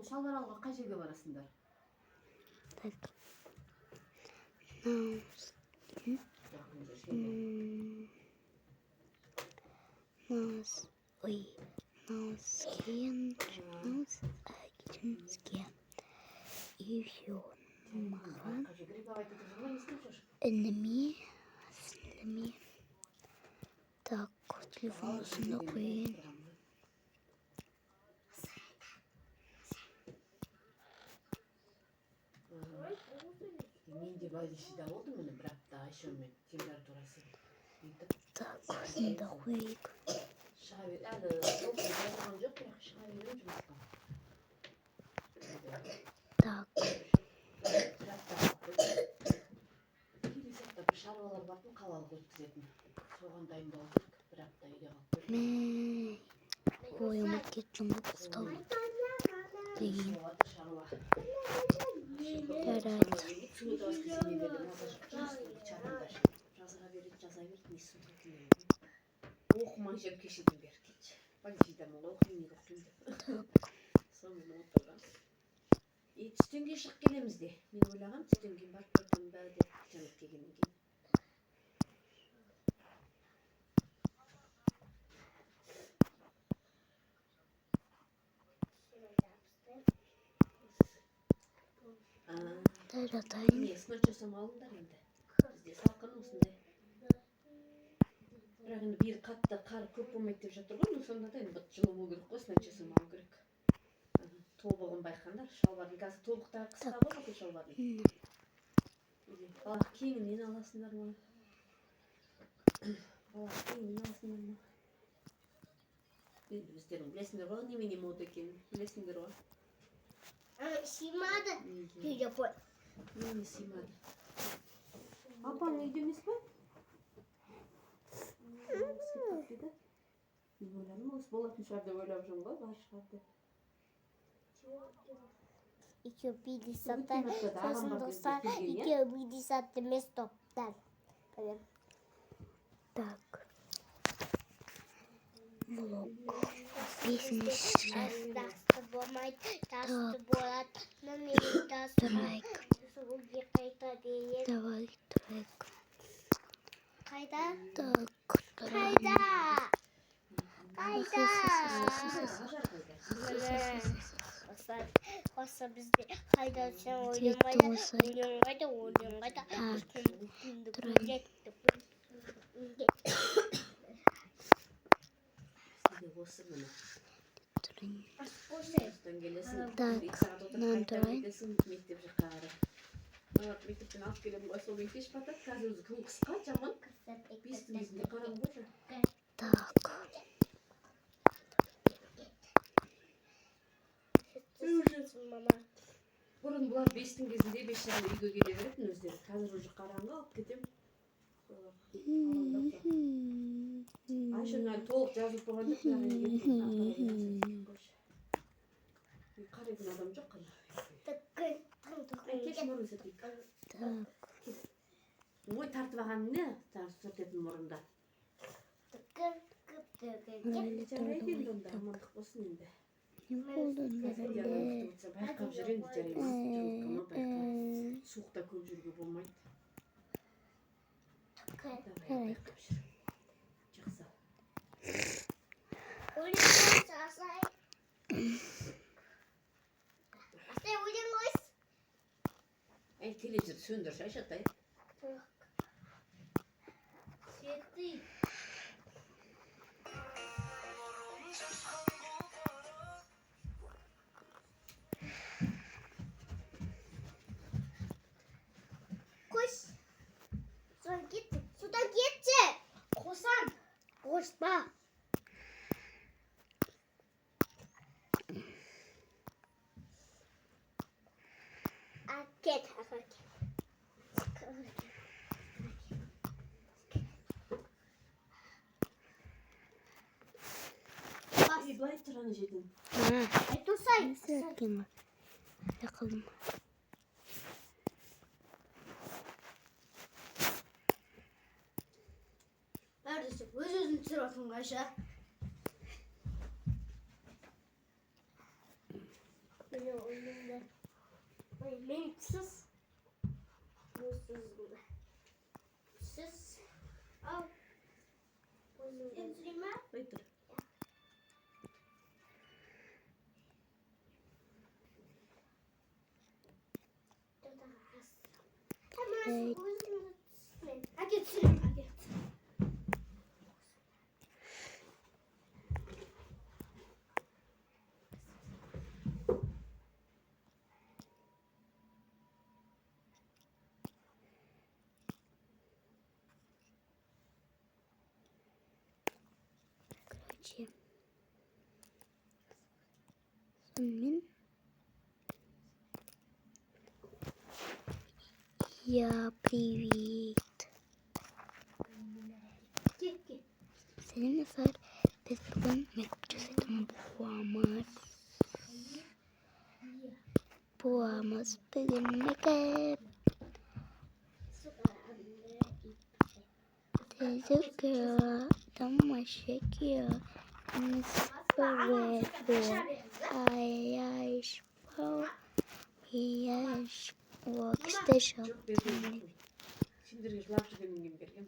Шалбар алуға қай жерге барасыңдар? И все. Інімі. Так, телефон ұсында қойын. Менде бәлдешіде болды мұны, бірақ та айшымен температурасы. Так, ұсында қойық. Шыға бер, әлі оқын жазған жоқ, бірақ шыға берем жұмысқа. Так. Келесі апта бір шаруалар батын қалалық өткізетін. Соған дайындау керек, бір апта үйде қалып көрдім. Ойыма кеттім бұл қыстау. Деген. Шаруа. Жарайды. Жазға береді, жаза берді, не суға келеді. Оқымай жеп кешеден бері кетші. Бәлшейден ол оқимын, неге оқимын деп. Сонымен отырған. Түстен кейін шығып келеміз де. Мен ойлағам, түстен кейін барып көрдім бә деп жанып келгеннен кейін. Жатайын. Несін жасам алыңдар енді. Бізде салқын осындай. Бірақ енді биыл қатты қар көп болмайды деп жатыр ғой, сонда да енді жылы болу керек қой, осындай жасам алу керек. Тобығын байқандар, шалбардың қазір тобықтағы қысқа ғой бұл шалбардың. Балақ кеңінен аласыңдар ма? Балақ кеңінен аласыңдар ма? Енді біздердің білесіңдер ғой, немене мода екенін білесіңдер ғой. Симады. Үйде қой. Неме симады. Апаң үйде емес пе? Мен ойладым, осы болатын шығар деп ойлап жүрмін ғой, бар шығар деп. Еще 50, сосын достар, еще 50 емес топтар. Так. Влог. 5-ші. Тасты болмайды, тасты болады. Тұрайық. Давай, тұрайық. Қайда? Так, Қайда? Қайда? Осы бізде қайда сен ойын қайда? Осы міне. Так, нандырай. Мектеп жаққары. Мектептен алып келемін ғой, сонымен кеш батады. Қазір өзі күн қысқа, жаман. Бестің кезінде қараң ғой. Так. Бұрын бұлар 5-тің кезінде 5 жарымда үйге келе беретін өздері. Қазір уже қараңғы алып кетем. Айшын әлі толық жазып болған жоқ. Қарайтын адам жоқ қана. Кеш мұрын сәтейік. Ой, тартып аған не? Сұртетін мұрында. Жарайды енді онда, амандық болсын енді. Байқап жүр енді жарайды. Суықта көп жүруге болмайды. Байқап жүр. Жақсы. Әй, телевизор сөндір, шайшатай. Свети. Koş. Sudan gitse. Koşan. Koşma. Git. Былай тұраны жедім. Айтылсай. Яқылым. десек өз-өзін түсіріп жатырмын қайша. Міне ойымда. Ой, мен түсіз. Түсіз. Ау. Сен түсірейін ма? Ой, тұр. Әке түсірейін, әке. Короче. Сонымен я привет. Senin biz bugün mektup yazdım buamız bugün mektup tezgah damla şeker nisbet ayaş ayaş vakişte Жоқ, берген. Сендерге жылап жүргеннен кейін берген.